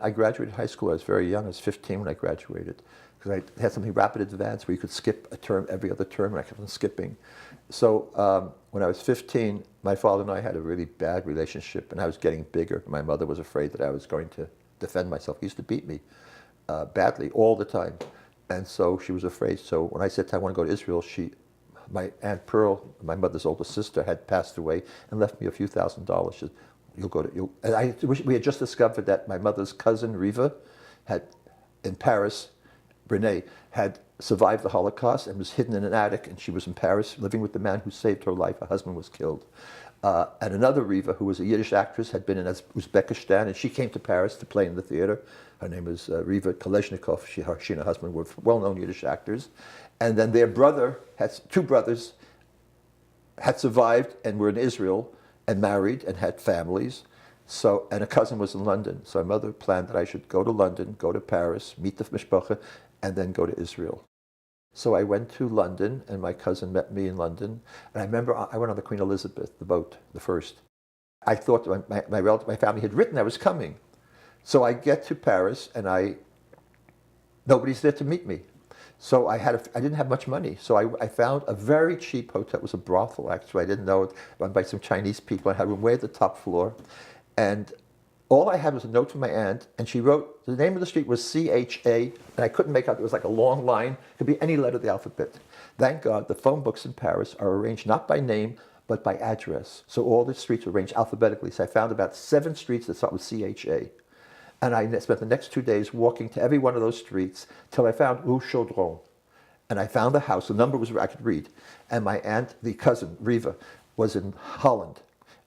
I graduated high school. I was very young. I was 15 when I graduated because I had something rapid advance where you could skip a term every other term, and I kept on skipping. So when I was 15, my father and I had a really bad relationship, and I was getting bigger. My mother was afraid that I was going to defend myself. He used to beat me badly all the time, and so she was afraid. So when I said I want to go to Israel, my Aunt Pearl, my mother's older sister, had passed away and left me a few $1,000s. She said, "You'll go to." And we had just discovered that my mother's cousin Riva had in Paris. Renee had survived the Holocaust and was hidden in an attic, and she was in Paris living with the man who saved her life. Her husband was killed. And another Riva, who was a Yiddish actress, had been in Uzbekistan, and she came to Paris to play in the theater. Her name was Riva Kolesnikov. She and her husband were well-known Yiddish actors. And then their two brothers, had survived and were in Israel and married and had families. So, and a cousin was in London. So my mother planned that I should go to London, go to Paris, meet the Mishpokhe, and then go to Israel. So I went to London, and my cousin met me in London. And I remember I went on the Queen Elizabeth, the boat, the first. I thought my family had written I was coming. So I get to Paris, and nobody's there to meet me. So I didn't have much money. So I found a very cheap hotel. It was a brothel, actually. I didn't know it, run by some Chinese people. I had a room way at the top floor. And all I had was a note from my aunt, and she wrote, the name of the street was C-H-A, and I couldn't make out, it was like a long line. It could be any letter of the alphabet. Thank God the phone books in Paris are arranged not by name, but by address. So all the streets are arranged alphabetically. So I found about 7 streets that start with C-H-A. And I spent the next 2 days walking to every one of those streets till I found Rue Chaudron. And I found the house. The number was where I could read. And my aunt, the cousin, Riva, was in Holland.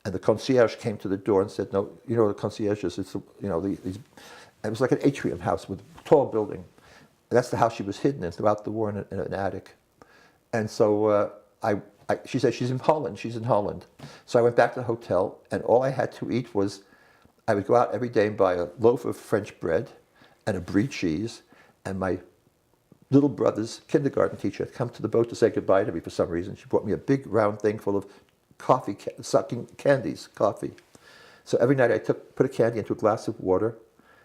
And the concierge came to the door and said, "No, you know what a concierge is? It's, it was like an atrium house with a tall building. And that's the house she was hidden in throughout the war in an attic." And so she said, "She's in Holland. She's in Holland." So I went back to the hotel, and all I had to eat was, I would go out every day and buy a loaf of French bread and a brie cheese, and my little brother's kindergarten teacher had come to the boat to say goodbye to me for some reason. She brought me a big round thing full of sucking candies, coffee. So every night I put a candy into a glass of water,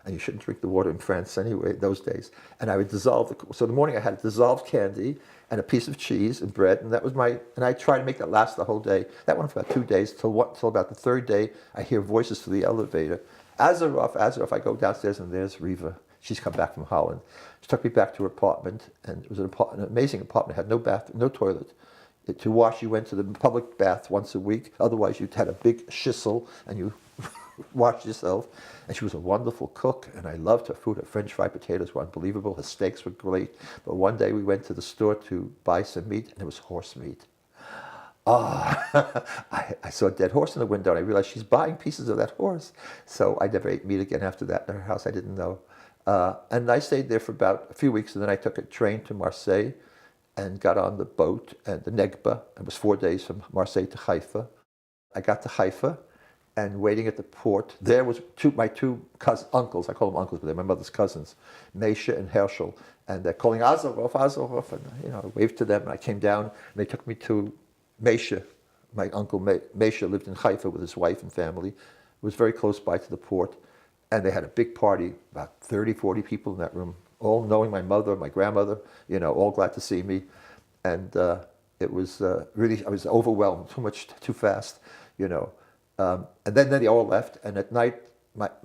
and you shouldn't drink the water in France anyway, those days. And I would dissolve so in the morning I had dissolved candy and a piece of cheese and bread, and that was and I tried to make that last the whole day. That went for about 2 days, till about the 3rd day, I hear voices through the elevator. Azaroff, Azaroff, I go downstairs, and there's Riva. She's come back from Holland. She took me back to her apartment, and it was an amazing apartment. It had no bathroom, no toilet. To wash, you went to the public bath once a week. Otherwise, you had a big schissel, and you washed yourself. And she was a wonderful cook, and I loved her food. Her French fried potatoes were unbelievable. Her steaks were great. But one day we went to the store to buy some meat, and it was horse meat. I saw a dead horse in the window, and I realized she's buying pieces of that horse. So I never ate meat again after that in her house. I didn't know. And I stayed there for about a few weeks, and then I took a train to Marseille and got on the boat and the Negba. It was 4 days from Marseille to Haifa. I got to Haifa, and waiting at the port, there was my two uncles. I call them uncles, but they're my mother's cousins, Meisha and Herschel. And they're calling Azaroff, Azaroff. And I waved to them, and I came down, and they took me to Meisha. My uncle Meisha lived in Haifa with his wife and family. It was very close by to the port. And they had a big party, about 30, 40 people in that room, all knowing my mother, my grandmother, all glad to see me. And it was really, I was overwhelmed, too fast, And then they all left, and at night,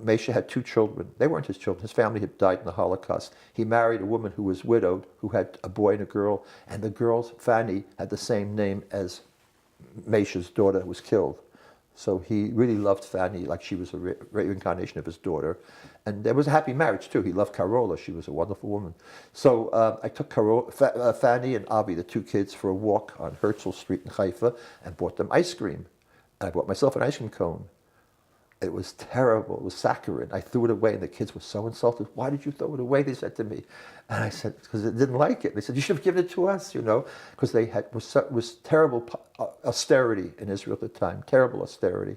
Meisha had 2 children. They weren't his children. His family had died in the Holocaust. He married a woman who was widowed, who had a boy and a girl, and the girl's, Fanny, had the same name as Meisha's daughter who was killed. So he really loved Fanny like she was a reincarnation of his daughter. And there was a happy marriage, too. He loved Carola. She was a wonderful woman. So I took Fanny and Avi, the 2 kids, for a walk on Herzl Street in Haifa and bought them ice cream. And I bought myself an ice cream cone. It was terrible. It was saccharine. I threw it away, and the kids were so insulted. "Why did you throw it away?" they said to me. And I said, "Because they didn't like it." They said, "You should have given it to us," because they was terrible austerity in Israel at the time, terrible austerity.